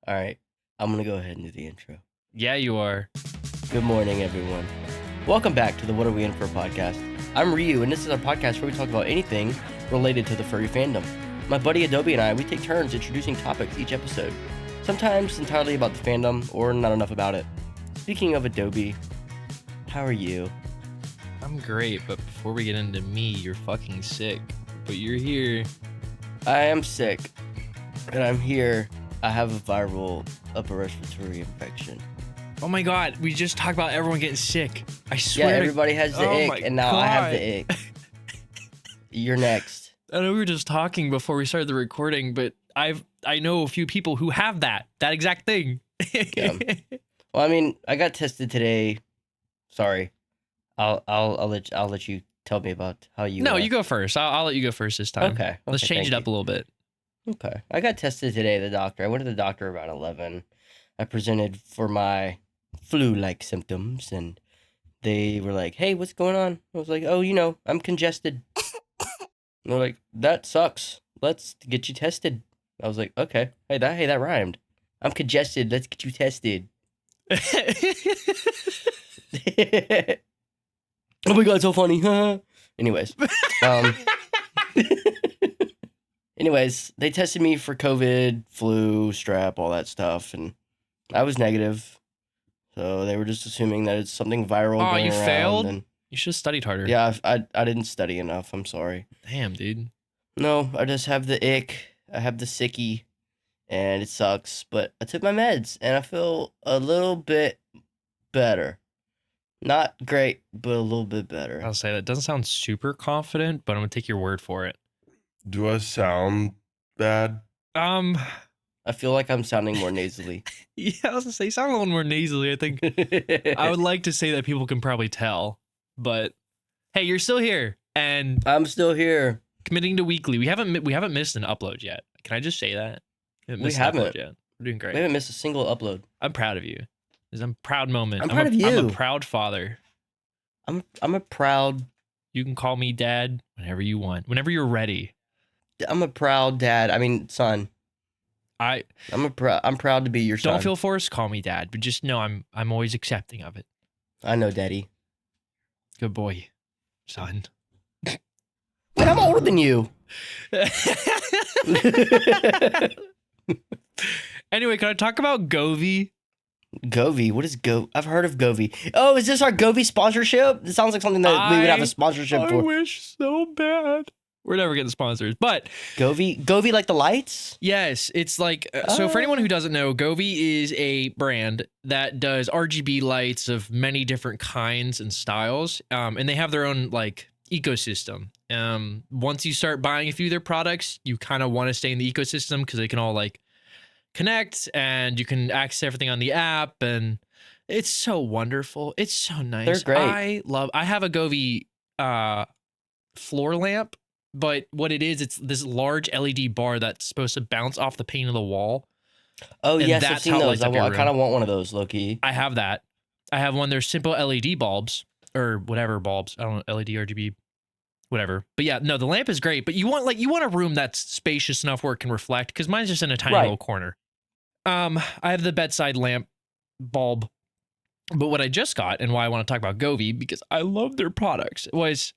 All right, I'm gonna go ahead and do the intro. Yeah, you are. Good morning, everyone. Welcome back to the What Are We In For podcast. I'm Ryu, and this is our podcast where we talk about anything related to the furry fandom. My buddy Adobe and I, we take turns introducing topics each episode. Sometimes entirely about the fandom, or not enough about it. Speaking of Adobe, how are you? I'm great, but before we get into me, you're fucking sick. But you're here. I am sick, and I'm here. I have a viral upper respiratory infection. Oh my god, we just talked about everyone getting sick. I swear. Yeah, everybody has the ick, and now I have the ick. You're next. I know we were just talking before we started the recording, but I know a few people who have that exact thing. Yeah. Well, I mean, I got tested today. Sorry, I'll let you tell me about how you. No, you go first. I'll let you go first this time. Okay. Let's change it up a little bit. Okay. I got tested today at the doctor. I went to the doctor around 11. I presented for my flu-like symptoms, and they were like, "Hey, what's going on?" I was like, "Oh, I'm congested." And they're like, "That sucks. Let's get you tested." I was like, "Okay. Hey, that rhymed. I'm congested. Let's get you tested." Oh my god, so funny. Anyways. Anyways, they tested me for COVID, flu, strep, all that stuff, and I was negative. So they were just assuming that it's something viral Oh, going you around. failed? And You should have studied harder. yeah, I didn't study enough. I'm sorry. Damn, dude. No, I just have the ick. I have the sicky, and it sucks. But I took my meds, and I feel a little bit better. Not great, but a little bit better. I'll say that doesn't sound super confident, but I'm gonna take your word for it. Do I sound bad? I feel like I'm sounding more nasally. Yeah, I was gonna say, you sound a little more nasally. I think I would like to say that people can probably tell, but hey, you're still here and I'm still here. committing to weekly. We haven't missed an upload yet. Can I just say that? We haven't. Yet. We're doing great. We haven't missed a single upload. I'm proud of you. It's a proud moment. I'm proud of you. I'm a proud father. I'm a proud. You can call me dad whenever you want, whenever you're ready. I'm a proud dad. I mean, son. I'm proud to be your son. Don't feel forced. Call me dad, but just know I'm always accepting of it. I know, daddy. Good boy, son. Wait, I'm older than you. Anyway, can I talk about Govee? Govee? What is Go? I've heard of Govee. Oh, is this our Govee sponsorship? It sounds like something that we would have a sponsorship I for. wish so bad. We're never getting sponsors, but Govee like the lights? yes, it's like, so for anyone who doesn't know, Govee is a brand that does RGB lights of many different kinds and styles. And they have their own like ecosystem. Once you start buying a few of their products, you kind of want to stay in the ecosystem because they can all like connect and you can access everything on the app, and it's so wonderful. It's so nice. They're great. I have a Govee floor lamp. But what it is, it's this large LED bar that's supposed to bounce off the pane of the wall. Oh, and yes, I've that's seen how it those. lights up your I room. kind of want one of those, low-key. I have that. I have one. There's simple LED bulbs or whatever bulbs. I don't know, LED, RGB, whatever. But yeah, no, the lamp is great. But you want a room that's spacious enough where it can reflect, because mine's just in a tiny little corner. I have the bedside lamp bulb. But what I just got and why I want to talk about Govee, because I love their products, was,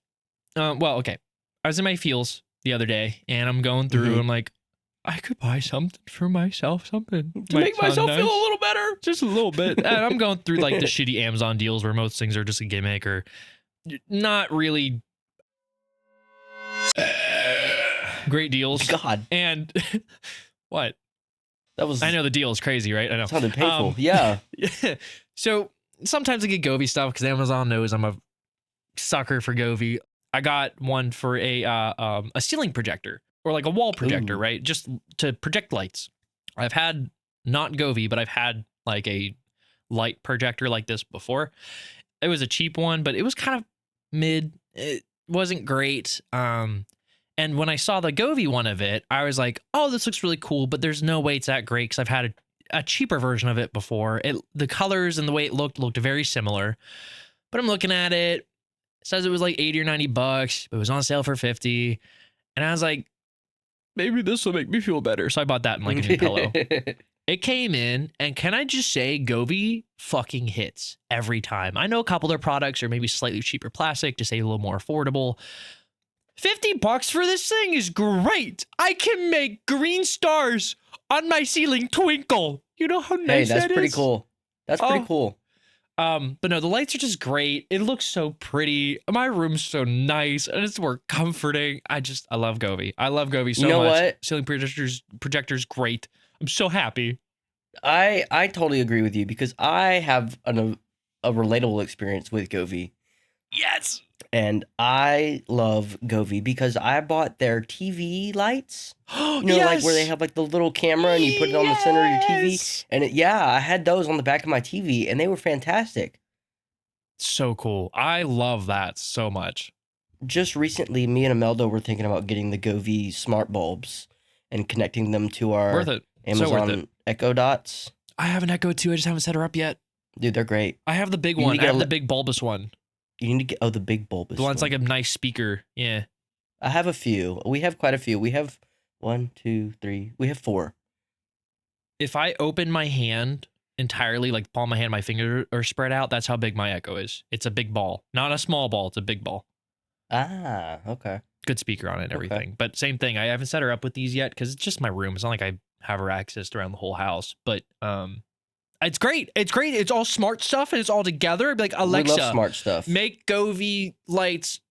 okay. I was in my feels the other day, and I'm going through. I'm like, I could buy something for myself, something To make myself feel a little better. just a little bit. And I'm going through like the shitty Amazon deals where most things are just a gimmick or not really great deals. God, And what? that was. I know the deal is crazy, right? I know. Sounded painful. Yeah. So sometimes I get Govee stuff because Amazon knows I'm a sucker for Govee. I got one for a ceiling projector or like a wall projector, Ooh. right? Just to project lights. I've had not Govee, but I've had like a light projector like this before. It was a cheap one, but it was kind of mid. It wasn't great. And when I saw the Govee one of it, I was like, oh, this looks really cool, but there's no way it's that great because I've had a cheaper version of it before. The colors and the way it looked very similar. But I'm looking at it. It says it was like $80 or $90, but it was on sale for $50. And I was like, maybe this will make me feel better. So I bought that and like a new pillow. It came in, and can I just say, Govee fucking hits every time. I know a couple of their products are maybe slightly cheaper plastic to say a little more affordable. $50 for this thing is great. I can make green stars on my ceiling twinkle. You know how nice that is? Hey, that's pretty cool. That's pretty cool. But no, the lights are just great. It looks so pretty. My room's so nice, and it's more comforting. I love Govee. I love Govee so much. You know what? Ceiling projectors, great. I'm so happy. I totally agree with you because I have a relatable experience with Govee. Yes. And I love Govee because I bought their TV lights. You know, yes! like where they have like the little camera and you put it on the center of your TV. And I had those on the back of my TV and they were fantastic. So cool. I love that so much. Just recently, me and Imelda were thinking about getting the Govee smart bulbs and connecting them to our Amazon Echo Dots. I have an Echo too. I just haven't set her up yet. Dude, they're great. I have the big one. I have the big bulbous one. You need to get the big bulbous. The one's like a nice speaker. Yeah. I have a few. We have quite a few. We have 1, 2, 3. We have 4. If I open my hand entirely, like palm of my hand, my finger are spread out, that's how big my Echo is. It's a big ball. Not a small ball. It's a big ball. Ah, okay. Good speaker on it and everything. But same thing. I haven't set her up with these yet because it's just my room. It's not like I have her accessed around the whole house. But it's great. It's great. It's all smart stuff and it's all together. Like, Alexa, we love smart stuff. Make Govee lights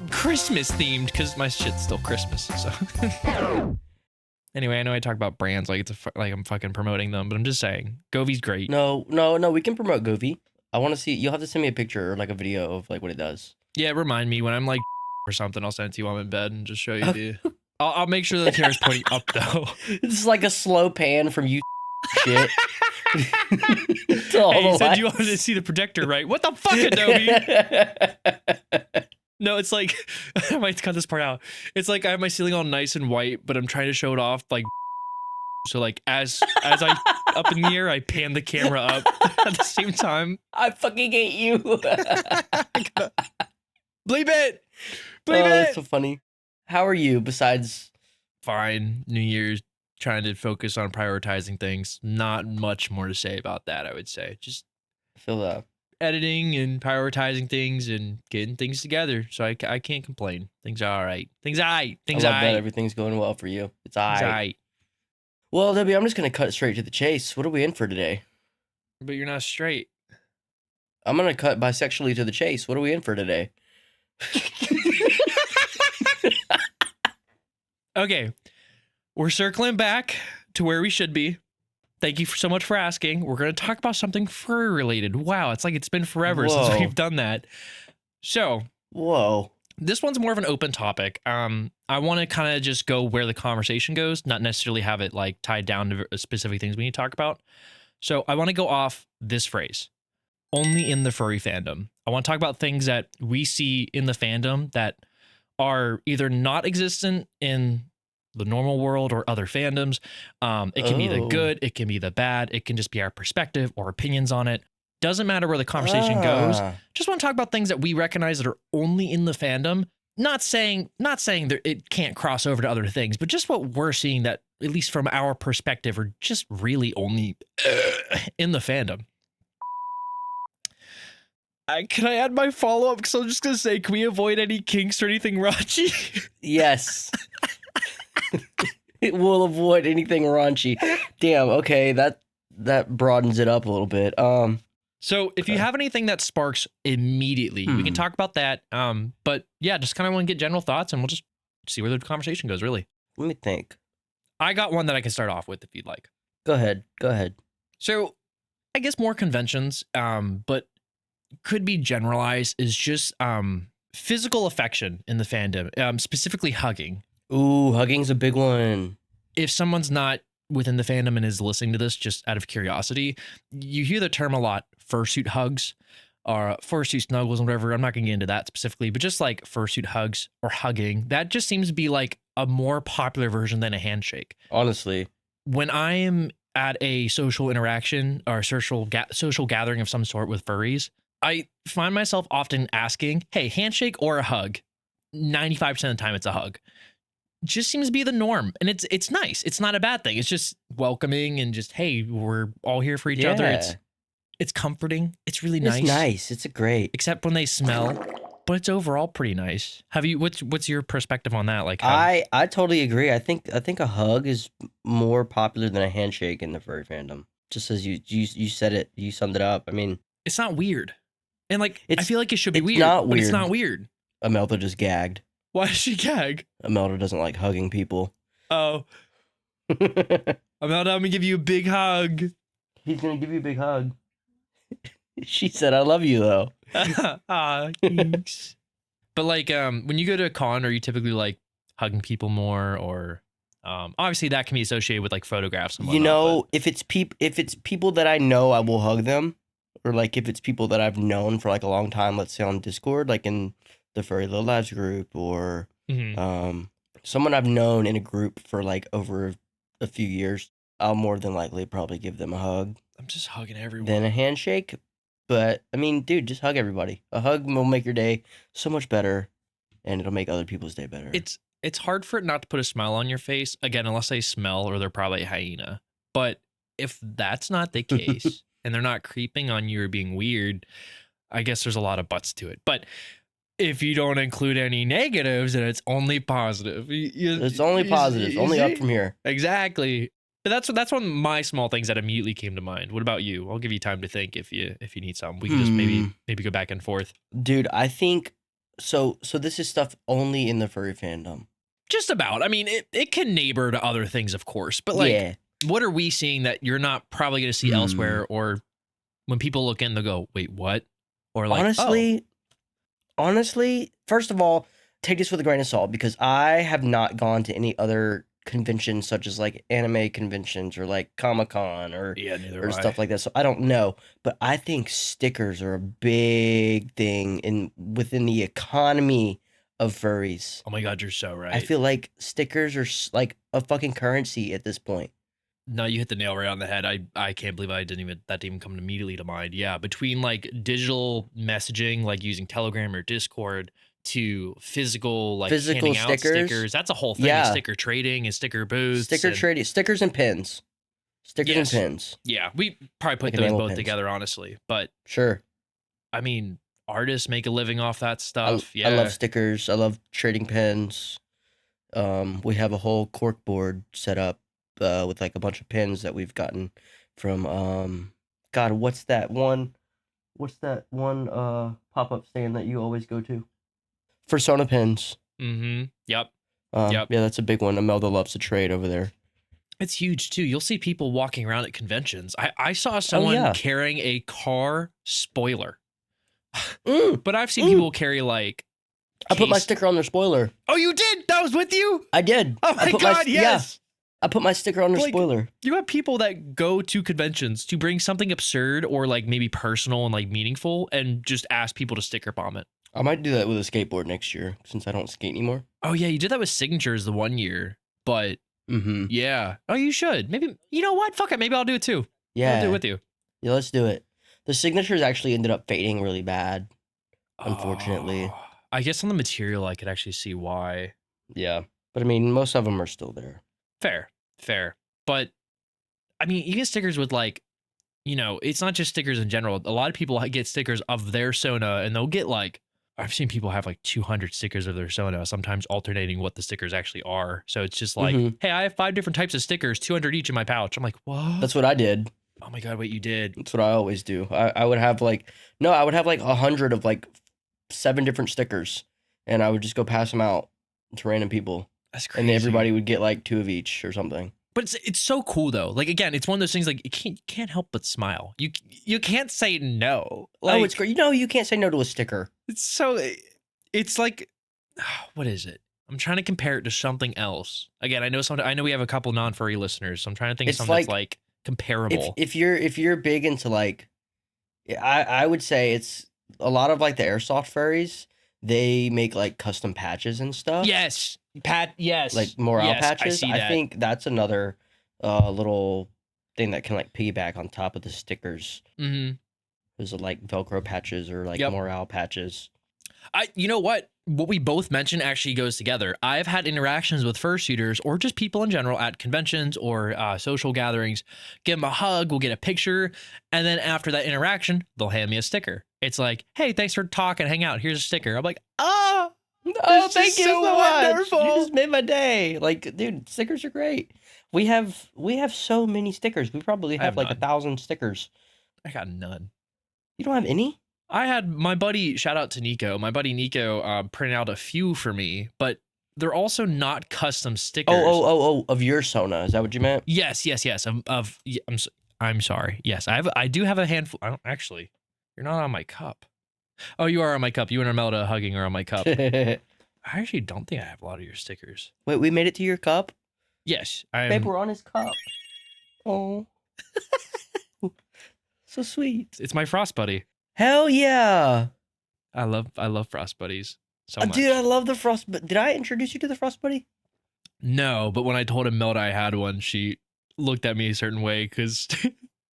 Christmas themed because my shit's still Christmas. So anyway, I know I talk about brands like I'm fucking promoting them, but I'm just saying Govee's great. No, we can promote Govee. I want to see. You'll have to send me a picture or like a video of like what it does. Yeah, remind me when I'm like or something. I'll send it to you while I'm in bed and just show you the. I'll make sure the camera's pointing up though. It's like a slow pan from you. Shit. Hey, you said you wanted to see the projector, right? What the fuck, Adobe? No, it's like I might cut this part out. It's like I have my ceiling all nice and white, but I'm trying to show it off like so. Like as I up in the air, I pan the camera up at the same time. I fucking hate you. Bleep it. Bleep it. That's so funny. How are you? Besides, fine. New Year's. Trying to focus on prioritizing things. Not much more to say about that, I would say. Just feel that. Editing and prioritizing things and getting things together. So I can't complain. Things are all right. Things all right. Things I all love right. that everything's going well for you. It's all Things all right. right. Well, Debbie, I'm just going to cut straight to the chase. What are we in for today? But you're not straight. I'm going to cut bisexually to the chase. What are we in for today? Okay. We're circling back to where we should be. Thank you so much for asking. We're going to talk about something furry related. Wow, it's like it's been forever since we've done that. So, this one's more of an open topic. I want to kind of just go where the conversation goes, not necessarily have it like tied down to specific things we need to talk about. So, I want to go off this phrase. Only in the furry fandom. I want to talk about things that we see in the fandom that are either not existent in the normal world or other fandoms. It can be the good, it can be the bad, it can just be our perspective or opinions on it. Doesn't matter where the conversation goes. Just want to talk about things that we recognize that are only in the fandom. Not saying that it can't cross over to other things, but just what we're seeing that, at least from our perspective, are just really only in the fandom. Can I add my follow-up? Because I'm just going to say, can we avoid any kinks or anything raunchy? Yes. It will avoid anything raunchy. Damn, okay, that broadens it up a little bit. So if you have anything that sparks immediately, we can talk about that. But yeah, just kind of want to get general thoughts and we'll just see where the conversation goes, really. Let me think. I got one that I can start off with if you'd like. Go ahead. So I guess more conventions, but could be generalized is just physical affection in the fandom, specifically hugging. Ooh, hugging's a big one. If someone's not within the fandom and is listening to this just out of curiosity, you hear the term a lot, fursuit hugs or fursuit snuggles and whatever. I'm not going to get into that specifically, but just like fursuit hugs or hugging, that just seems to be like a more popular version than a handshake. Honestly. When I am at a social interaction or social gathering of some sort with furries, I find myself often asking, hey, handshake or a hug? 95% of the time it's a hug. just seems to be the norm, and it's nice. It's not a bad thing. It's just welcoming and just, hey, we're all here for each other. Yeah. It's comforting. It's really It's nice. nice. It's a great. Except when they smell, but it's overall pretty nice. Have you? What's your perspective on that? Like, how I totally agree. I think a hug is more popular than a handshake in the furry fandom. Just as you said it, you summed it up. I mean, it's not weird, and like I it's feel like it should be it's weird, not but it's weird. not weird. Imelda just gagged. Why does she gag? Imelda doesn't like hugging people. Oh, I'm gonna give you a big hug. He's gonna give you a big hug. She said, "I love you," though. Thanks. But like, when you go to a con, are you typically like hugging people more, or obviously that can be associated with like photographs and whatnot, You know, if it's people that I know, I will hug them. Or like if it's people that I've known for like a long time, let's say on Discord, like in the Furry Little Lives group, or someone I've known in a group for like over a few years, I'll more than likely probably give them a hug I'm just hugging everyone. than a handshake. But I mean, dude, just hug everybody. A hug will make your day so much better, and it'll make other people's day better. It's hard for it not to put a smile on your face, again, unless they smell or they're probably a hyena. But if that's not the case and they're not creeping on you or being weird, I guess there's a lot of buts to it. But if you don't include any negatives, then it's only positive. It's only positive. It's only up from here. Exactly. But that's one of my small things that immediately came to mind. What about you? I'll give you time to think if you need some. We can just maybe go back and forth. Dude, I think so this is stuff only in the furry fandom. Just about. I mean, it can neighbor to other things, of course. But like, yeah. What are we seeing that you're not probably going to see elsewhere? Or when people look in, they'll go, wait, what? Or like, honestly, first of all, take this with a grain of salt, because I have not gone to any other conventions such as like anime conventions or like Comic-Con or stuff like that. So I don't know, but I think stickers are a big thing within the economy of furries. Oh my God, you're so right. I feel like stickers are like a fucking currency at this point. No, you hit the nail right on the head. I can't believe that didn't even come immediately to mind. Yeah, between like digital messaging, like using Telegram or Discord, to physical handing out stickers. That's a whole thing. Yeah. Sticker trading and sticker booths. Trading, stickers and pins. Stickers and pins. Yeah, we probably put Like those enamel both pins. Together, honestly. But sure. I mean, artists make a living off that stuff. I love stickers. I love trading pins. We have a whole cork board set up with like a bunch of pins that we've gotten from God, what's that one pop-up stand that you always go to? Persona pins. Mm-hmm. Yep. Yeah, that's a big one. Imelda loves to trade over there. It's huge too. You'll see people walking around at conventions. I saw someone carrying a car spoiler. But I've seen people carry like I put my sticker on their spoiler. Oh, you did? That was with you? I did. Oh my God, yes. I put my sticker on their spoiler. You have people that go to conventions to bring something absurd or like maybe personal and like meaningful and just ask people to sticker bomb it. I might do that with a skateboard next year since I don't skate anymore. Oh yeah, you did that with signatures the one year, but yeah. Oh, you should. Maybe, you know what? Fuck it. Maybe I'll do it too. Yeah. I'll do it with you. Yeah, let's do it. The signatures actually ended up fading really bad, unfortunately. I guess on the material, I could actually see why. Yeah. But I mean, most of them are still there. Fair. But I mean, you get stickers with like, you know, it's not just stickers in general. A lot of people get stickers of their Sona, and they'll get like, I've seen people have like 200 stickers of their Sona, sometimes alternating what the stickers actually are. So it's just like, hey, I have 5 different types of stickers, 200 each in my pouch. I'm like, what? That's what I did. Oh my God, wait, you did? That's what I always do. I would have like, I would have like 100 of like 7 different stickers, and I would just go pass them out to random people. That's crazy. And everybody would get like 2 of each or something. But it's so cool though. Like again, it's one of those things like you can't help but smile. You can't say no. Like, it's great. You know, you can't say no to a sticker. It's like, what is it? I'm trying to compare it to something else. Again, I know we have a couple non-furry listeners, so I'm trying to think of something that's like comparable. If you're big into like, I would say it's a lot of like the airsoft furries. They make like custom patches and stuff. Yes. Like morale patches. I think that's another little thing that can like piggyback on top of the stickers. Mm-hmm. There's like Velcro patches or like morale patches. You know what? What we both mentioned actually goes together. I've had interactions with fursuiters or just people in general at conventions or social gatherings. Give them a hug, we'll get a picture, and then after that interaction, they'll hand me a sticker. It's like, hey, thanks for talking, hang out. Here's a sticker. I'm like, Oh, This thank is you so so much. wonderful. You just made my day. Like, dude, stickers are great. We have so many stickers. We probably I have have like none. 1,000 stickers. I got none. You don't have any? I had my buddy, shout out to Nico. My buddy Nico printed out a few for me, but they're also not custom stickers. Oh, of your Sona. Is that what you meant? Yes. I'm sorry. Yes, I do have a handful. I don't actually. You're not on my cup. Oh, you are on my cup. You and Imelda hugging are on my cup. I actually don't think I have a lot of your stickers. Wait, we made it to your cup? Yes, Babe, we're on his cup. Oh. So sweet. It's my Frost Buddy. Hell yeah. I love Frost Buddies so much. Dude, I love the Frost. But did I introduce you to the Frost Buddy? No, but when I told Imelda I had one, she looked at me a certain way because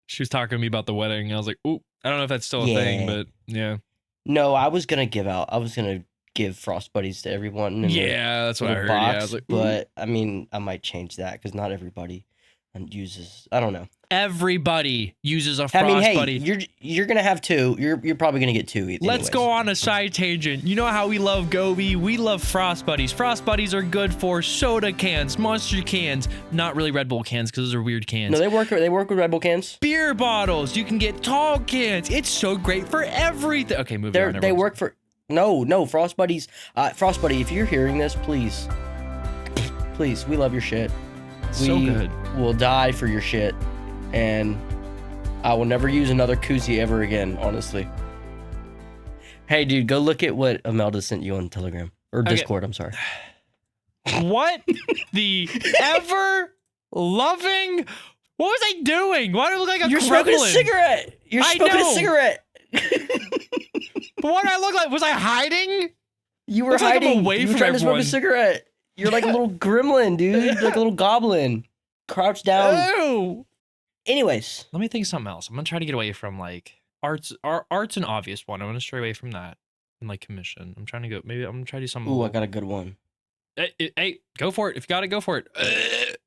she was talking to me about the wedding. I was like, "Ooh, I don't know if that's still a thing, but yeah." No, I was gonna give Frost Buddies to everyone. In Yeah, that's what I little heard. box, Yeah, I was like, "Ooh." but I mean, I might change that because not everybody uses. I don't know. Everybody uses a I Frost mean, hey, Buddy. you're gonna have two. You're probably gonna get two. Let's anyways. go on a side tangent. You know how we love Gobi? We love Frost Buddies. Frost Buddies are good for soda cans, Monster cans, not really Red Bull cans because those are weird cans. No, they work. They work with Red Bull cans. Beer bottles. You can get tall cans. It's so great for everything. Okay, moving on. They work for. No, Frost Buddies. Frost Buddy, if you're hearing this, please, we love your shit. So good. We'll die for your shit, and I will never use another koozie ever again, honestly. Hey, dude, go look at what Imelda sent you on Telegram or Okay. Discord. I'm sorry. What the ever loving? What was I doing? Why do I look like a You're smoking a gremlin? cigarette. You're I smoking know. a cigarette. But what did I look like? Was I hiding? You were Looks like I'm hiding. away You were from trying to smoke everyone. a cigarette. You're like a little gremlin, dude. You're like a little goblin. Crouched down. Ew. Anyways. Let me think of something else. I'm gonna try to get away from like art's an obvious one. I'm gonna stray away from that. And like commission. I'm trying to go. Maybe I'm gonna try to do something. Ooh, I got a good one. Hey, go for it. If you got it, go for it.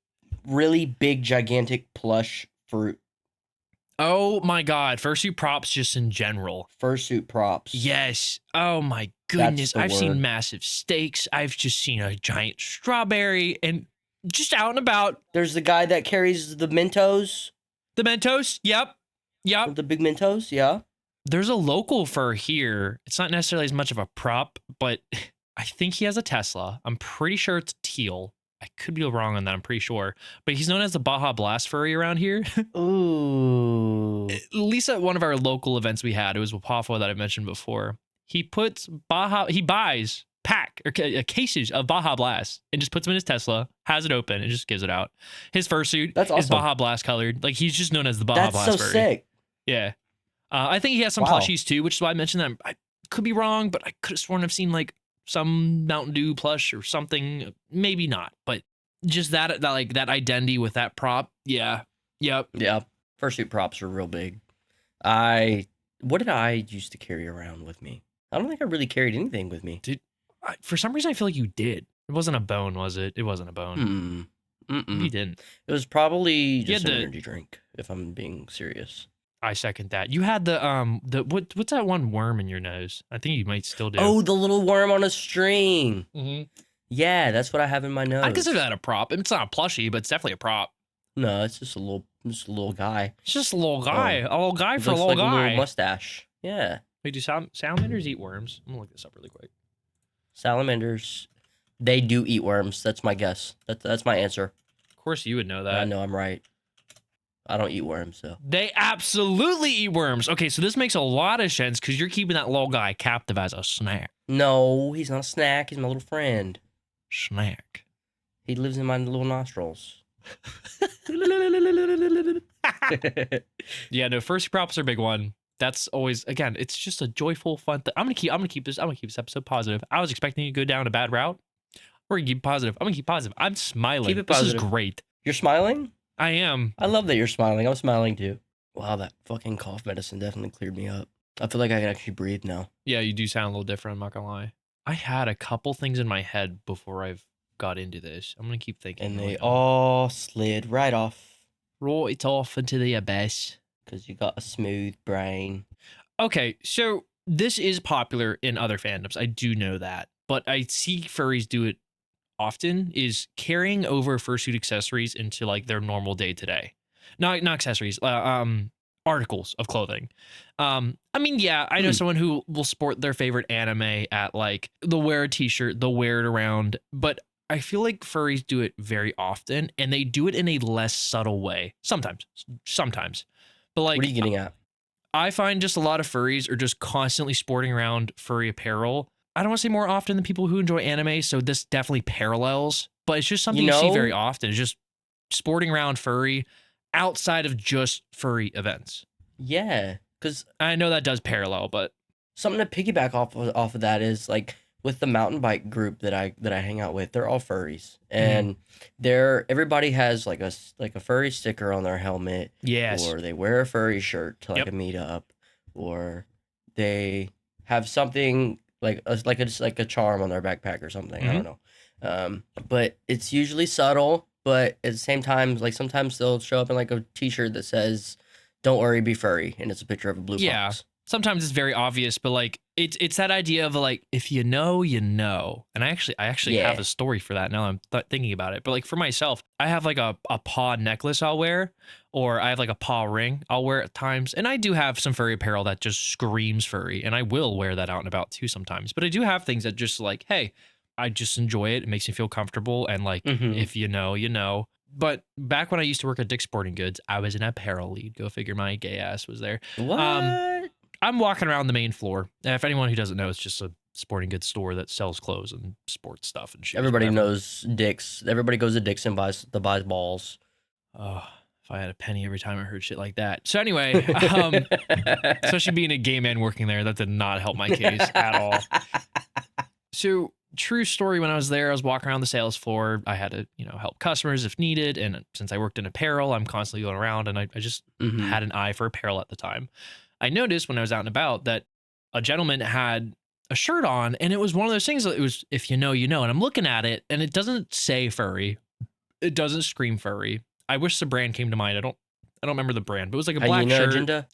Really big, gigantic plush fruit. Oh my god, fursuit props just in general. Fursuit props. Yes. Oh my goodness. the I've word. seen massive steaks. I've just seen a giant strawberry and just out and about. There's the guy that carries the Mentos. The Mentos. Yep. The big Mentos, yeah. There's a local fur here. It's not necessarily as much of a prop, but I think he has a Tesla. I'm pretty sure it's teal. I could be wrong on that. I'm pretty sure. But he's known as the Baja Blast furry around here. Ooh. At least at one of our local events we had, it was Wapafa that I mentioned before. He buys cases of Baja Blast and just puts them in his Tesla, has it open, and just gives it out. His fursuit That's is awesome. Baja Blast colored. Like he's just known as the Baja That's Blast so furry. sick. Yeah. I think he has some Wow. plushies too, which is why I mentioned them. I could be wrong, but I could have sworn I've seen like some Mountain Dew plush or something. Maybe not, but just that identity with that prop. Yeah. Yep. Yeah. Fursuit props are real big. What did I used to carry around with me? I don't think I really carried anything with me. For some reason, I feel like you did. It wasn't a bone, was it? It wasn't a bone. You didn't. It was probably just had an the- energy drink, if I'm being serious. I second that. You had the what's that one worm in your nose? I think you might still do. Oh, the little worm on a string. Mhm. Yeah, that's what I have in my nose. I consider that a prop. It's not a plushie, but it's definitely a prop. No, it's just a little guy. It's just a little guy. A little guy It for a looks little like a guy. little mustache. Yeah. Wait, do salamanders eat worms? I'm gonna look this up really quick. Salamanders, they do eat worms. That's my guess. That's my answer. Of course, you would know I that. know I'm right. I don't eat worms, so. They absolutely eat worms. Okay, so this makes a lot of sense because you're keeping that little guy captive as a snack. No, he's not a snack. He's my little friend. Snack. He lives in my little nostrils. Yeah, no, first props are a big one. That's always, again, it's just a joyful, fun thing. I'm gonna keep this episode positive. I was expecting you to go down a bad route. We're gonna keep it positive. I'm gonna keep positive. I'm smiling. Keep it This positive. is great. You're smiling? I am. I love that you're smiling. I'm smiling too. Wow, that fucking cough medicine definitely cleared me up. I feel like I can actually breathe now. Yeah, you do sound a little different. I'm not gonna lie. I had a couple things in my head before I've got into this. I'm gonna keep thinking. And I'm they like, all slid right off roll it off into the abyss. because you got a smooth brain. Okay, so this is popular in other fandoms. I do know that, but I see furries do it often. Is carrying over fursuit accessories into like their normal day to day, not accessories, articles of clothing. I mean, yeah, I know someone who will sport their favorite anime at like they'll wear a t-shirt, they'll wear it around, but I feel like furries do it very often, and they do it in a less subtle way. Sometimes, but like What are you getting at? I find just a lot of furries are just constantly sporting around furry apparel. I don't want to say more often than people who enjoy anime, so this definitely parallels, but it's just something you see very often. It's just sporting around furry outside of just furry events. Yeah, because I know that does parallel, but something to piggyback off of that is like with the mountain bike group that I hang out with, they're all furries, and everybody has like a furry sticker on their helmet, yes, or they wear a furry shirt to like a meetup, or they have something like a charm on their backpack or something. I don't know, but it's usually subtle. But at the same time, like sometimes they'll show up in like a T-shirt that says "Don't worry, be furry," and it's a picture of a blue fox. Sometimes it's very obvious, but like it's that idea of like if you know, you know. And I actually have a story for that now. I'm thinking about it. But like for myself, I have like a paw necklace I'll wear, or I have like a paw ring I'll wear at times. And I do have some furry apparel that just screams furry, and I will wear that out and about too sometimes. But I do have things that just like, hey, I just enjoy it. It makes me feel comfortable, and like if you know, you know. But back when I used to work at Dick's Sporting Goods, I was an apparel lead. Go figure, my gay ass was there. What? I'm walking around the main floor. And if anyone who doesn't know, it's just a sporting goods store that sells clothes and sports stuff and shit. Everybody knows Dick's. Everybody goes to Dick's and buys balls. Oh, if I had a penny every time I heard shit like that. So anyway, especially being a gay man working there, that did not help my case at all. So true story, when I was there, I was walking around the sales floor. I had to, help customers if needed. And since I worked in apparel, I'm constantly going around, and I just had an eye for apparel at the time. I noticed when I was out and about that a gentleman had a shirt on, and it was one of those things that it was, if you know, you know. And I'm looking at it, and it doesn't say furry. It doesn't scream furry. I wish the brand came to mind. I don't remember the brand, but it was like a black shirt. Agenda?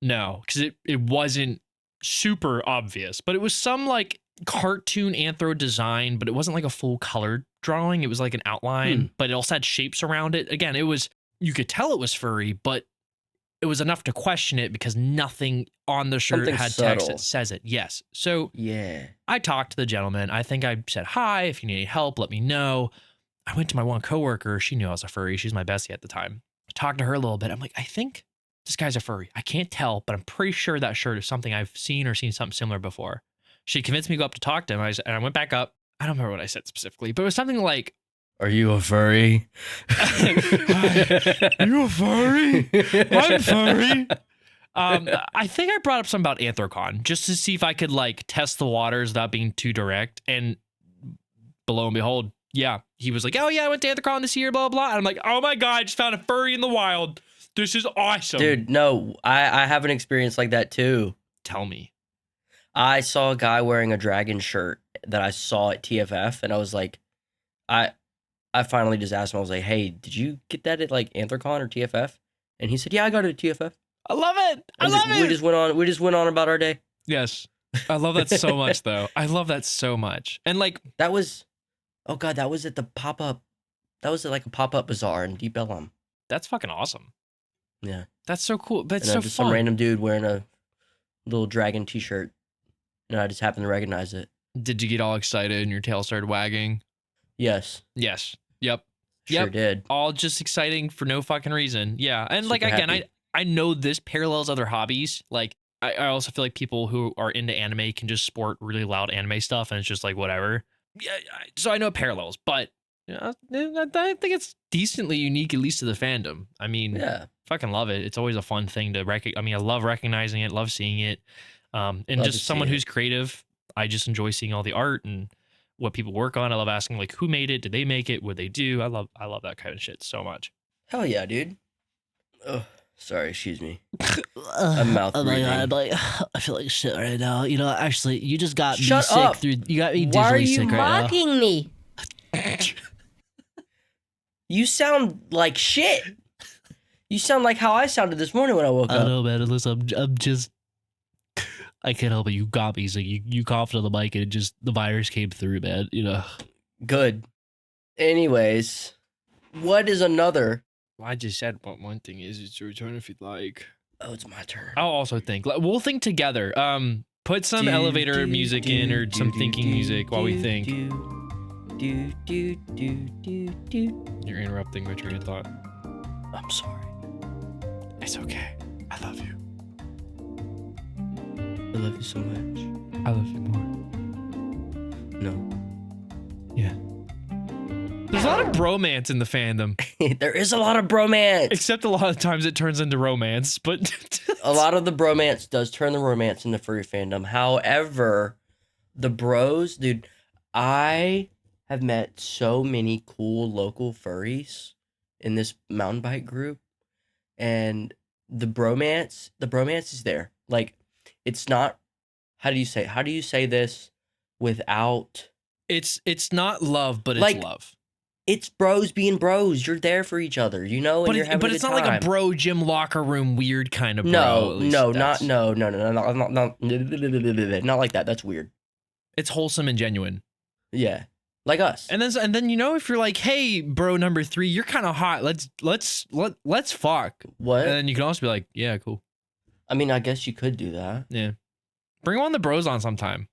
No, because it wasn't super obvious, but it was some like cartoon anthro design, but it wasn't like a full colored drawing. It was like an outline, but it also had shapes around it. Again, you could tell it was furry, but it was enough to question it because nothing on the shirt had text that says it. Yes. So yeah, I talked to the gentleman. I think I said, hi, if you need any help, let me know. I went to my one coworker. She knew I was a furry. She's my bestie at the time. I talked to her a little bit. I'm like, I think this guy's a furry. I can't tell, but I'm pretty sure that shirt is something I've seen something similar before. She convinced me to go up to talk to him. And I went back up. I don't remember what I said specifically, but it was something like, are you a furry? Are you a furry? I'm furry. I think I brought up something about Anthrocon just to see if I could like test the waters without being too direct. And below and behold, yeah, he was like, oh yeah, I went to Anthrocon this year, blah, blah. And I'm like, oh my God, I just found a furry in the wild. This is awesome. Dude, no, I have an experience like that too. Tell me. I saw a guy wearing a dragon shirt that I saw at TFF, and I was like, I finally just asked him, I was like, hey, did you get that at like Anthrocon or TFF? And he said, yeah, I got it at TFF. I love it. I love it. We just went on about our day. Yes. I love that so much though. I love that so much. And like, that was at the pop-up. That was at like a pop-up bazaar in Deep Ellum. That's fucking awesome. Yeah. That's so cool. That's so fun. Some random dude wearing a little dragon t-shirt. And I just happened to recognize it. Did you get all excited and your tail started wagging? Yes. Yes. Yep. Sure did. All just exciting for no fucking reason. Yeah. And Super like, again, happy. I know this parallels other hobbies. Like, I also feel like people who are into anime can just sport really loud anime stuff, and it's just like, whatever. Yeah. So I know it parallels, but I think it's decently unique, at least to the fandom. I mean, yeah, fucking love it. It's always a fun thing to I mean, I love recognizing it, love seeing it. And just someone who's creative, I just enjoy seeing all the art and what people work on. I love asking like, who made it? Did they make it? What they do? I love that kind of shit so much. Hell yeah, dude. Ugh. Sorry, excuse me. I'm mouth Oh my breathing. god, like I feel like shit right now. You know, actually, you just got me Shut sick up. through. You got me Why are digitally you sick right now. mocking me? You sound like shit. You sound like how I sounded this morning when I woke I up. know, man. Listen, I'm just. I can't help it. You got me. So you coughed on the mic and the virus came through, man. You know. Good. Anyways, what is another? I just said what one thing is. It's your turn if you'd like. Oh, it's my turn. I'll also think. We'll think together. Put some elevator music in or some thinking music while we think. You're interrupting my train of thought. I'm sorry. It's okay. I love you. I love you so much. I love you more. No. Yeah. There's a lot of bromance in the fandom, There is a lot of bromance. except a lot of times it turns into romance. But A lot of the bromance does turn the romance into furry fandom. However, the bros, dude, I have met so many cool local furries in this mountain bike group, and the bromance is there. Like, it's not. How do you say this without? it's not love, but it's Like, love. It's bros being bros. You're there for each other, you know, and But you're having but a it's good not like a time. bro gym locker room weird kind of bro. No, at least no, that's- not not like that. That's weird. It's wholesome and genuine. Yeah, like us. And then you know if you're like, hey, bro number 3, you're kind of hot. Let's fuck. What? And then you can also be like, yeah, cool. I mean, I guess you could do that. Yeah. Bring one of the bros on sometime.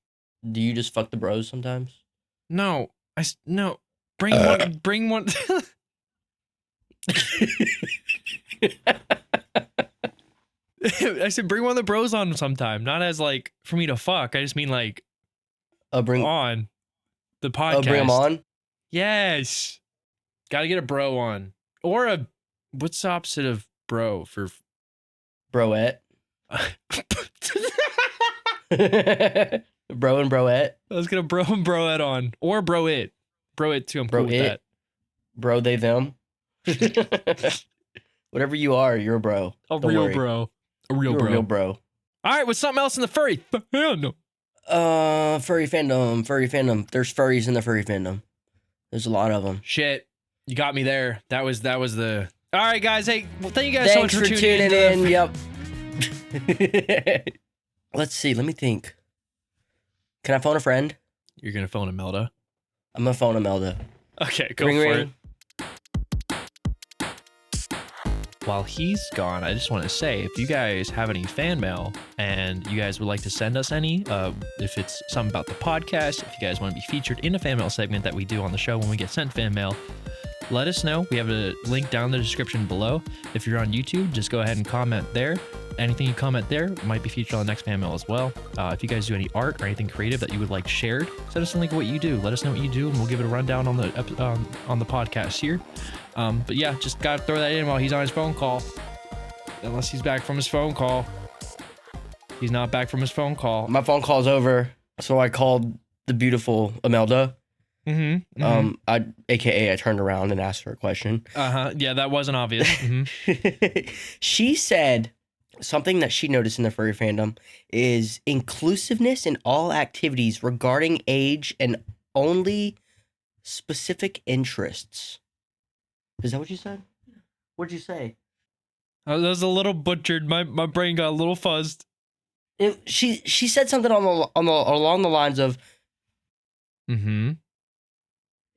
Do you just fuck the bros sometimes? No, no. Bring one. I said bring one of the bros on sometime. Not as like for me to fuck. I just mean like Bring on the podcast. Oh, bring them on. Yes. Got to get a bro on. Or what's the opposite of bro for Broette. Bro and broette. I was gonna bro and bro it on. Or bro it. Bro it too. I'm Bro cool with it. that. Bro they them. Whatever you are, you're a bro. A Don't real worry. bro. A real You're bro. a real bro. All right, what's something else in the furry fandom? Furry fandom. There's furries in the furry fandom. There's a lot of them. Shit. You got me there. That was the All right, guys. Hey, well, thank you guys so much Thanks for for tuning tuning in. Yep. Let's see. Let me think. Can I phone a friend? You're gonna phone Imelda. I'm gonna phone Imelda. Okay, go Ring, for ring. it. While he's gone, I just want to say, if you guys have any fan mail and you guys would like to send us any, if it's something about the podcast, if you guys want to be featured in a fan mail segment that we do on the show when we get sent fan mail, let us know. We have a link down in the description below. If you're on YouTube, just go ahead and comment there. Anything you comment there might be featured on the next fan mail as well. If you guys do any art or anything creative that you would like shared, send us a link of what you do. Let us know what you do, and we'll give it a rundown on the podcast here. But yeah, just gotta throw that in while he's on his phone call. Unless he's back from his phone call. He's not back from his phone call. My phone call's over, so I called the beautiful Imelda. AKA I turned around and asked her a question. Yeah, that wasn't obvious. She said something that she noticed in the furry fandom is inclusiveness in all activities regarding age and only specific interests. Is that what you said? What'd you say? That was a little butchered. My brain got a little fuzzed. She said something along the lines of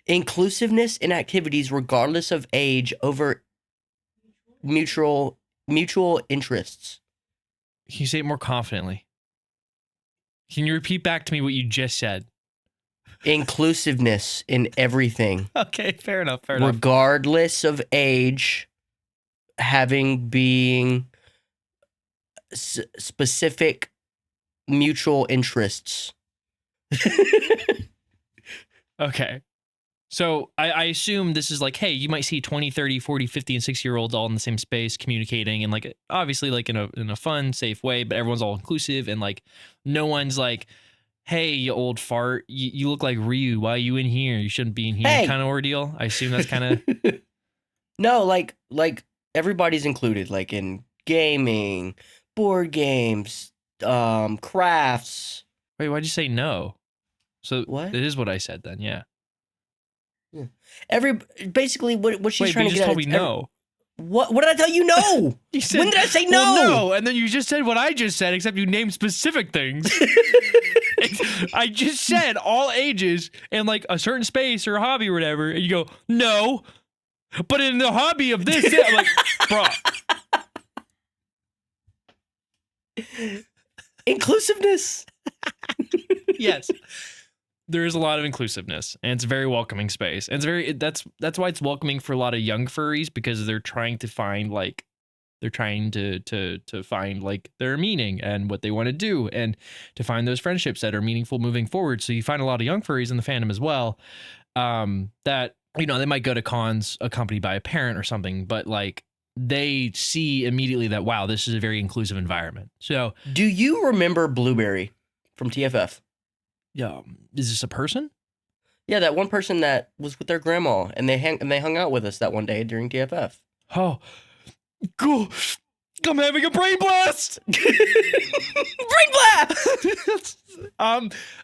inclusiveness in activities regardless of age over mutual interests. Can you say it more confidently? Can you repeat back to me what you just said? Inclusiveness in everything. Okay, fair enough. Regardless of age, being specific mutual interests. Okay. So I assume this is like, hey, you might see 20, 30, 40, 50, and 60-year-olds all in the same space communicating and like obviously like in a fun, safe way, but everyone's all inclusive and like no one's like, hey, you old fart, you look like Ryu. Why are you in here? You shouldn't be in here Hey. kind of ordeal. I assume that's kind of... No, like everybody's included, like in gaming, board games, crafts. Wait, why'd you say no? So What? it is what I said then, yeah. Basically what she's Wait, but trying you to just get at told me is no. What did I tell you? No. You said, When did I say no? Well, no, and then you just said what I just said, except you named specific things. I just said all ages and like a certain space or a hobby or whatever, and you go, no. But in the hobby of this, I'm like, bro. Inclusiveness. Yes. There is a lot of inclusiveness, and it's a very welcoming space. And it's very that's why it's welcoming for a lot of young furries, because they're trying to find like to find like their meaning and what they want to do, and to find those friendships that are meaningful moving forward. So you find a lot of young furries in the fandom as well, that, you know, they might go to cons accompanied by a parent or something, but like they see immediately that, wow, this is a very inclusive environment. So Do you remember Blueberry from TFF? yeah, is this a person? Yeah, that one person that was with their grandma, and they hung out with us that one day during TFF. Oh, cool. I'm having a brain blast. Brain blast.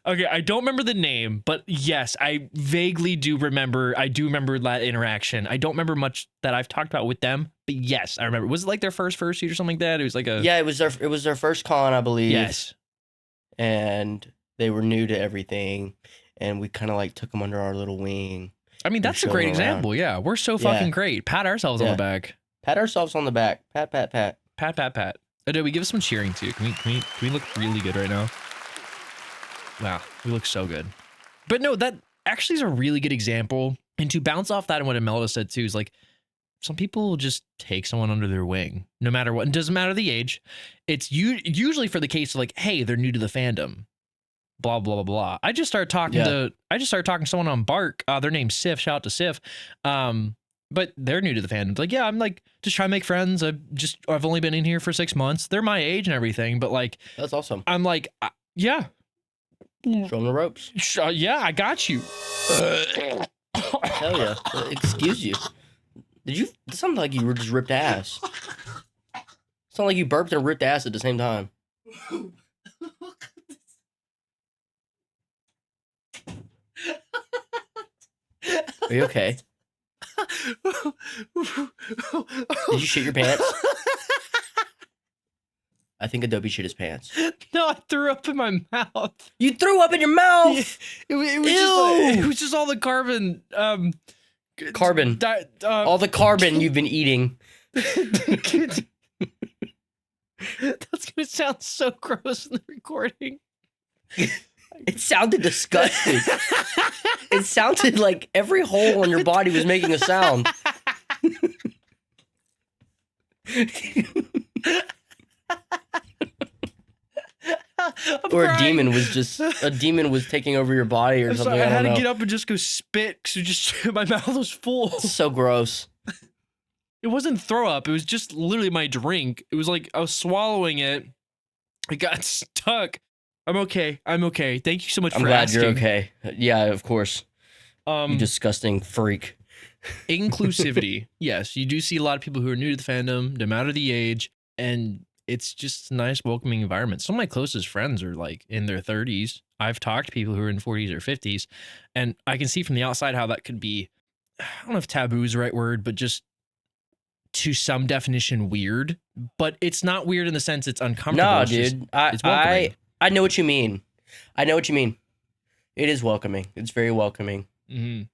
Okay, I don't remember the name, but yes, I vaguely do remember. I do remember that interaction. I don't remember much that I've talked about with them, but yes, I remember. Was it like their first fursuit or something like that? It was like a Yeah, it was their first con, I believe. yes. And they were new to everything, and we kind of like took them under our little wing. I mean, that's a showed great them example. Yeah, we're so Yeah. fucking great. Pat ourselves on Yeah. the back. Pat ourselves on the back. Pat, pat, pat. Pat, pat, pat. Adobe, give us some cheering too. Can we look really good right now? Wow, we look so good. But no, that actually is a really good example. And to bounce off that and what Imelda said too is like, some people will just take someone under their wing, no matter what. It doesn't matter the age. It's usually for the case of like, hey, they're new to the fandom. Blah blah blah blah. I just started talking to someone on Bark. Their name's Sif. Shout out to Sif. But they're new to the fandom. Like, yeah, I'm like just trying to make friends. I've only been in here for 6 months. They're my age and everything, but like, That's awesome. I'm like, yeah, Show them the ropes. yeah, I got you. Hell yeah. Excuse you. It sounded like you were just ripped ass. It sounded like you burped and ripped ass at the same time. Are you okay? Did you shit your pants? I think Adobe shit his pants. No, I threw up in my mouth. You threw up in your mouth. It was just Ew. it was just all the carbon. Carbon. All the carbon you've been eating. That's gonna sound so gross in the recording. It sounded disgusting. It sounded like every hole in your body was making a sound. Or a demon was taking over your body or something. I I had don't to know. get up and just go spit because my mouth was full. It's so gross. It wasn't throw up. It was just literally my drink. It was like I was swallowing it. It got stuck. I'm okay. Thank you so much I'm for glad asking. you're okay. Yeah, of course. You disgusting freak. Inclusivity. Yes, you do see a lot of people who are new to the fandom, no matter the age, and it's just a nice, welcoming environment. Some of my closest friends are like in their 30s. I've talked to people who are in 40s or 50s, and I can see from the outside how that could be, I don't know if taboo is the right word, but just to some definition weird. But it's not weird in the sense it's uncomfortable. No, It's just- dude. it's welcoming. I know what you mean. It is welcoming. It's very welcoming. Mm-hmm.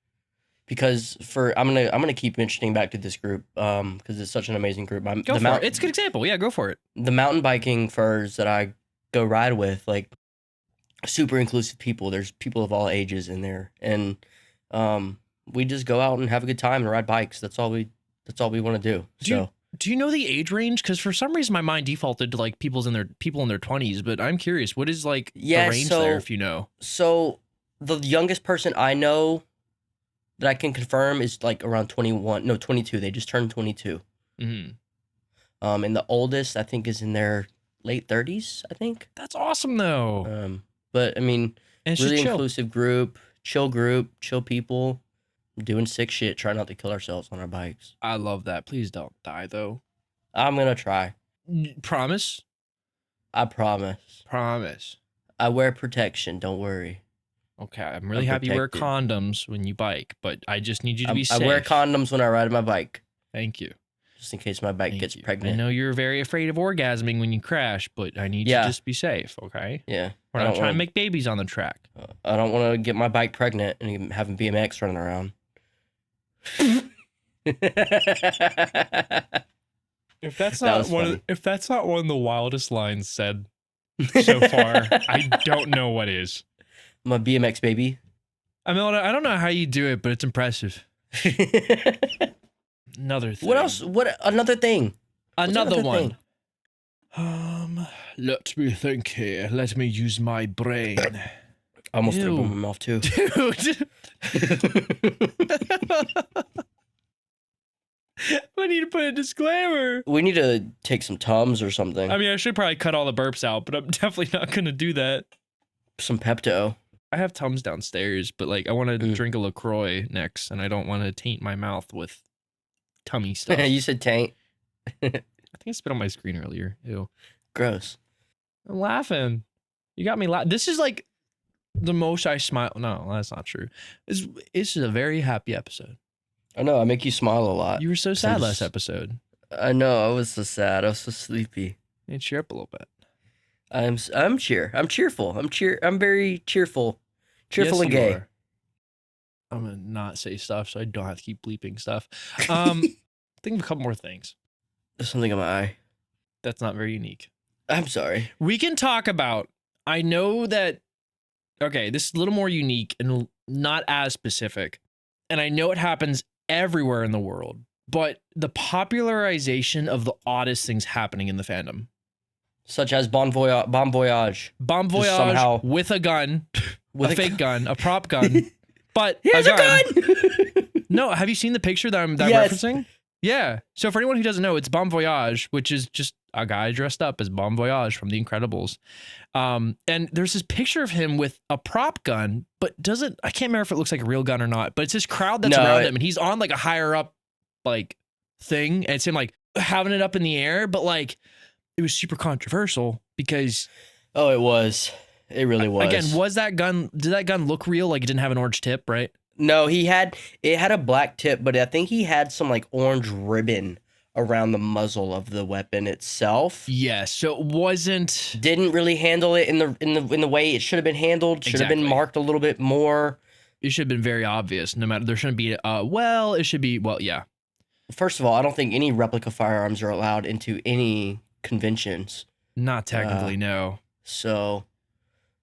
Because I'm gonna keep mentioning back to this group because it's such an amazing group. Go for it. It's a good example. Yeah, go for it. The mountain biking furs that I go ride with, like, super inclusive people. There's people of all ages in there, and we just go out and have a good time and ride bikes. That's all we want to do. Do you know the age range? Because for some reason my mind defaulted to like people in their 20s, but I'm curious, what is like the range there if you know? So the youngest person I know that I can confirm is like around 22. They just turned 22. Mm-hmm. And the oldest I think is in their late 30s. I think. That's awesome though. But I mean, And it's really just chill. inclusive group, chill people, doing sick shit, trying not to kill ourselves on our bikes. I love that. Please don't die though. I'm gonna try. Promise? I promise. Promise. I wear protection. Don't worry. Okay, I'm really I'm happy you wear protected. condoms when you bike, but I just need you to be I safe. wear condoms when I ride my bike, Thank you. just in case my bike Thank gets you. pregnant. I know you're very afraid of orgasming when you crash, but I need you Yeah. to just be safe, okay? Yeah. We're I not don't trying to wanna- make babies on the track. I don't want to get my bike pregnant and having BMX running around. If that's That not was funny. if that's not one of the wildest lines said so far, I don't know what is. My BMX baby. I mean, I don't know how you do it, but it's impressive. Another thing. What else? What another thing? Another another one. thing? Let me think here. Let me use my brain. I almost threw Ew. up in my mouth too. Dude. I need to put a disclaimer. We need to take some Tums or something. I mean, I should probably cut all the burps out, but I'm definitely not going to do that. Some Pepto. I have Tums downstairs, but like I want to Mm. drink a LaCroix next, and I don't want to taint my mouth with tummy stuff. You said taint. I think I spit on my screen earlier. Ew. Gross. I'm laughing. You got me laughing. This is like the most I smile. No, that's not true. This is a very happy episode. I know. I make you smile a lot. You were so I'm sad last just- episode. I know. I was so sad. I was so sleepy. You cheer up a little bit. I'm cheerful. I'm very cheerful. Cheerful Yes, and you gay. are. I'm gonna not say stuff so I don't have to keep bleeping stuff. Think of a couple more things. There's something in my eye. That's not very unique. I'm sorry. We can talk about. I know that. Okay, this is a little more unique and not as specific, and I know it happens everywhere in the world. But the popularization of the oddest things happening in the fandom. Such as Bon Voyage. Bomb Voyage somehow- with a gun, With a a fake gun, a prop gun, but He has a gun. No, have you seen the picture that I'm Yes. referencing? Yeah. So for anyone who doesn't know, it's Bon Voyage, which is just a guy dressed up as Bon Voyage from The Incredibles. And there's this picture of him with a prop gun, but I can't remember if it looks like a real gun or not, but it's this crowd that's No, around him and he's on like a higher up like thing and it's him like having it up in the air, but like it was super controversial because Oh, it was. It really was. again, did that gun look real? Like it didn't have an orange tip, right? No, it had a black tip, but I think he had some like orange ribbon around the muzzle of the weapon itself. Yes. So it wasn't. Didn't really handle it in the way it should have been handled. Should have been Exactly. marked a little bit more. It should have been very obvious. No matter, there shouldn't be. It should be. Well, yeah. First of all, I don't think any replica firearms are allowed into any conventions. Not technically, no. So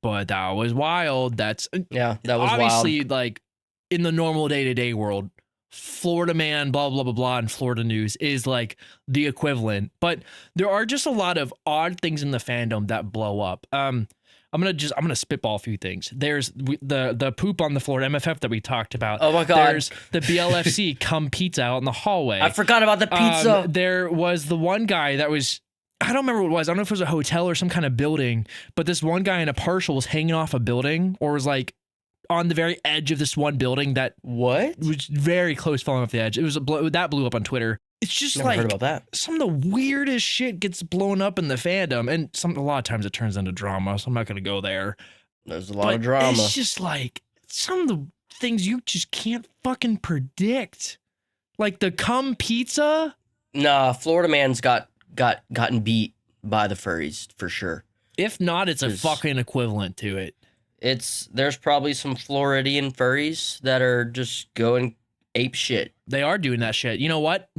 But that was wild. That's yeah, that was obviously wild. like in the normal day-to-day world, Florida man, blah blah blah blah, and Florida news is like the equivalent. But there are just a lot of odd things in the fandom that blow up. I'm gonna spitball a few things. There's the poop on the floor MFF that we talked about. Oh my God. There's the BLFC cum pizza out in the hallway. I forgot about the pizza. There was the one guy that was. I don't remember what it was. I don't know if it was a hotel or some kind of building, but this one guy in a partial was hanging off a building or was like on the very edge of this one building that What? was very close falling off the edge. It was that blew up on Twitter. It's just Never like heard about that. some of the weirdest shit gets blown up in the fandom, and a lot of times it turns into drama. So I'm not gonna go there. There's a lot But of drama. it's just like some of the things you just can't fucking predict, like the cum pizza. Nah, Florida man's gotten beat by the furries for sure. If not, it's a 'Cause- fucking equivalent to it. There's probably some Floridian furries that are just going ape shit. They are doing that shit. You know what?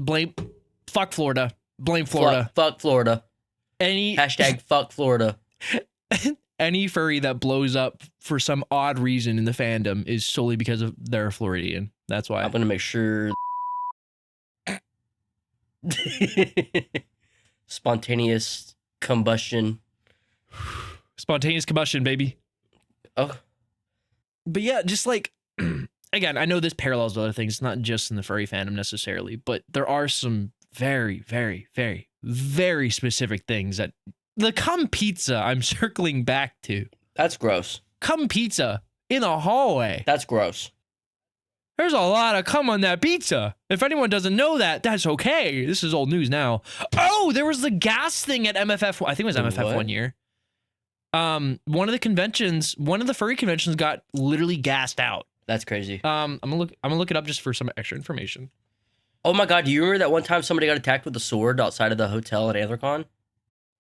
Fuck Florida. Blame Florida. Fuck Florida. Any Hashtag fuck Florida. any furry that blows up for some odd reason in the fandom is solely because of they're Floridian. That's why. I'm gonna make sure. Spontaneous combustion. Spontaneous combustion, baby. Oh, But yeah, just like again, I know this parallels with other things. It's not just in the furry fandom necessarily, but there are some very, very, very, very specific things that the cum pizza I'm circling back to. that's gross. Cum pizza in the hallway. That's gross. There's a lot of cum on that pizza. If anyone doesn't know that, that's okay. This is old news now. Oh, there was the gas thing at MFF. I think it was The MFF what? one year. One of the furry conventions got literally gassed out. That's crazy. I'm gonna look it up just for some extra information. Oh my god, do you remember that one time somebody got attacked with a sword outside of the hotel at Anthrocon?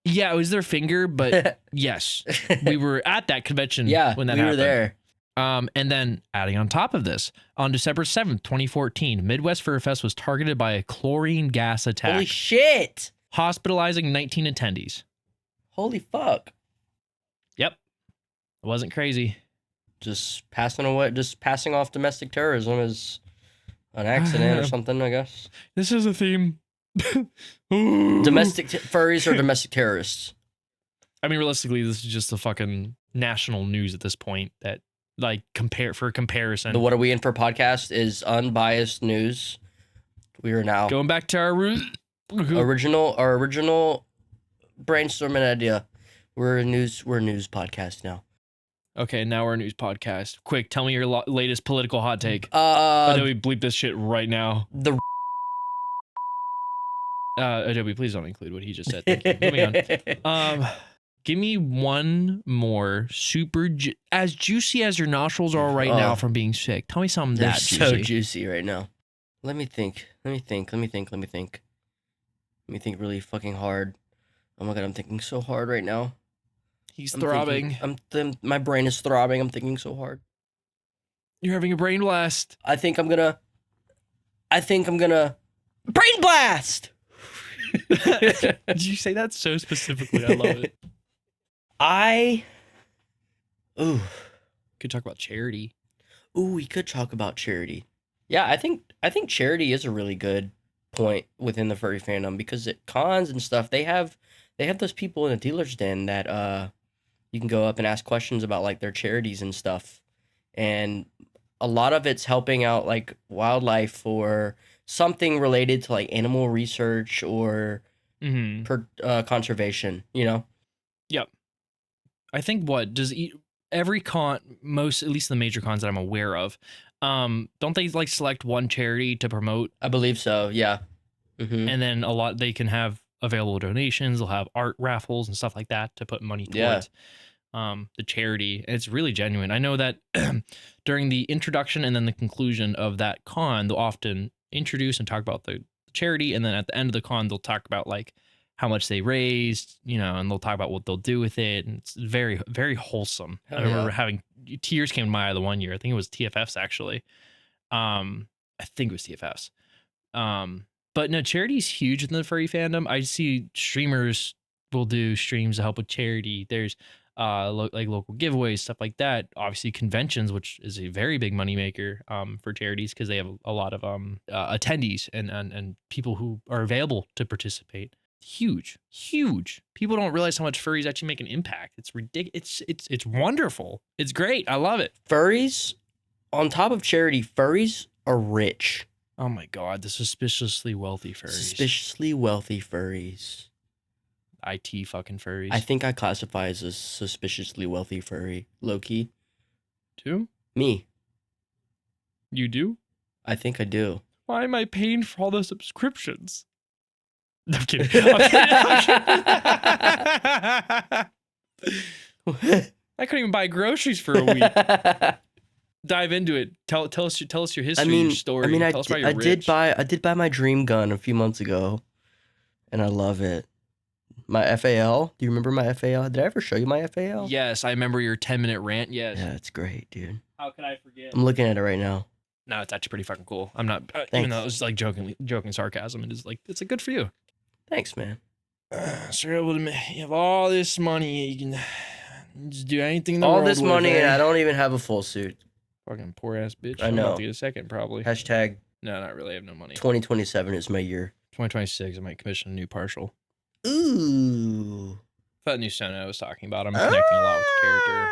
Yeah, it was their finger, but yes, we were at that convention. Yeah, when that we happened. were there. And then adding on top of this, on December 7th, 2014, Midwest Fur Fest was targeted by a chlorine gas attack, Holy shit! hospitalizing 19 attendees. Holy fuck! Yep, it wasn't crazy. Just passing off domestic terrorism as an accident or something, I guess. This is a theme. Domestic furries or domestic terrorists? I mean, realistically, this is just the fucking national news at this point. That like comparison. The What Are We In For podcast is unbiased news. We are now Going back to our root. our original brainstorming idea. We're a news podcast now. Okay, now we're a news podcast. Quick, tell me your latest political hot take. Adobe, bleep this shit right now. The Adobe, please don't include what he just said. Thank you. Moving on. Give me one more as juicy as your nostrils are right now from being sick. Tell me something They're that so juicy. juicy right now. Let me think really fucking hard. Oh my god, I'm thinking so hard right now. He's I'm throbbing. My brain is throbbing. I'm thinking so hard. You're having a brain blast. I think I'm gonna brain blast. Did you say that so specifically? I love it. Could talk about charity. We could talk about charity. Yeah, I think charity is a really good point within the furry fandom because at cons and stuff, they have those people in a dealer's den that you can go up and ask questions about like their charities and stuff. And a lot of it's helping out like wildlife or something related to like animal research or conservation, you know? Yep. I think every con, at least the major cons that I'm aware of, don't they like select one charity to promote? I believe so, yeah. And then they can have available donations. They'll have art raffles and stuff like that to put money towards the charity. And it's really genuine. I know that during the introduction and then the conclusion of that con, they'll often introduce and talk about the charity. And then at the end of the con, they'll talk about like how much they raised, and they'll talk about what they'll do with it. And it's very, very wholesome. I remember having tears came to my eye the one year. I think it was TFF's actually. I think it was TFF's. But no, charity is huge in the furry fandom. I see streamers will do streams to help with charity. There's like local giveaways, stuff like that. Obviously conventions, which is a very big moneymaker for charities because they have a lot of attendees and people who are available to participate. Huge. People don't realize how much furries actually make an impact. It's ridiculous. It's wonderful. It's great. I love it. Furries, on top of charity, furries are rich. Oh my god, the suspiciously wealthy furries. Suspiciously wealthy furries. IT fucking furries. I think I classify as a suspiciously wealthy furry. Low-key. Do? Me. You do? I think I do. Why am I paying for all the subscriptions? No, I'm kidding. I couldn't even buy groceries for a week. Dive into it. Tell us your history, your story. Tell us why you're rich. I did buy my dream gun a few months ago, and I love it. My FAL. Do you remember my FAL? Did I ever show you my FAL? Yes, I remember your 10-minute rant. Yes. Yeah, it's great, dude. How could I forget? I'm looking at it right now. No, it's actually pretty fucking cool. I'm not, even though it was like joking sarcasm. It is like it's like good for you. Thanks, man. So you're able to you have all this money, you can just do anything in the all world this with, money, eh? and I don't even have a full suit. Fucking poor ass bitch. I I'm know. about to get a second probably. Hashtag No, not really. I have no money. 2027 is my year. 2026, I might commission a new partial. Ooh. That new Sona I was talking about. I'm connecting a lot with the character.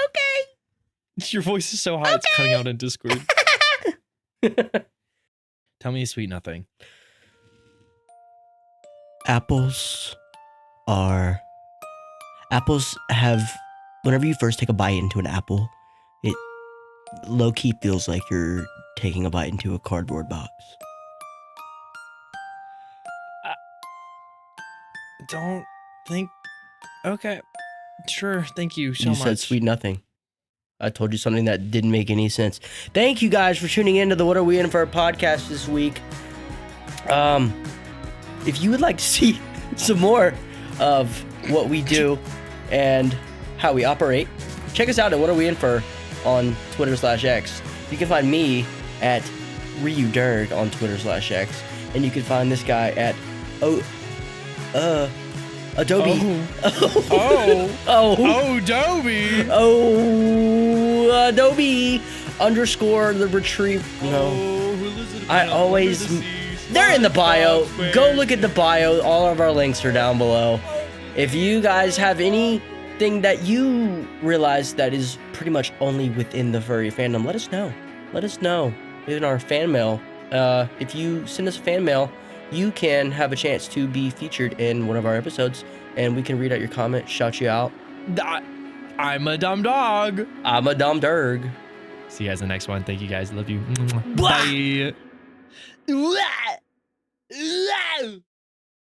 Okay. Your voice is so high, it's cutting out in Discord. Tell me a sweet nothing. Apples have, whenever you first take a bite into an apple, low key feels like you're taking a bite into a cardboard box. Don't think. Okay. Sure. Thank you so You much. said sweet nothing. I told you something that didn't make any sense. Thank you guys for tuning in to the What Are We In For podcast this week. If you would like to see some more of what we do and how we operate, check us out at What Are We In For on Twitter/X. You can find me at RyuDerg on Twitter/X, and you can find this guy at Adobe. Adobe. Adobe _ the retrieve. No. I always. They're in the bio. Go look at the bio. All of our links are down below. If you guys have anything that you realize that is pretty much only within the furry fandom, let us know. Let us know in our fan mail. If you send us a fan mail, you can have a chance to be featured in one of our episodes, and we can read out your comment, shout you out. I'm a dumb dog. I'm a dumb derg. See you guys in the next one. Thank you guys. Love you. Blah. Bye. Blah.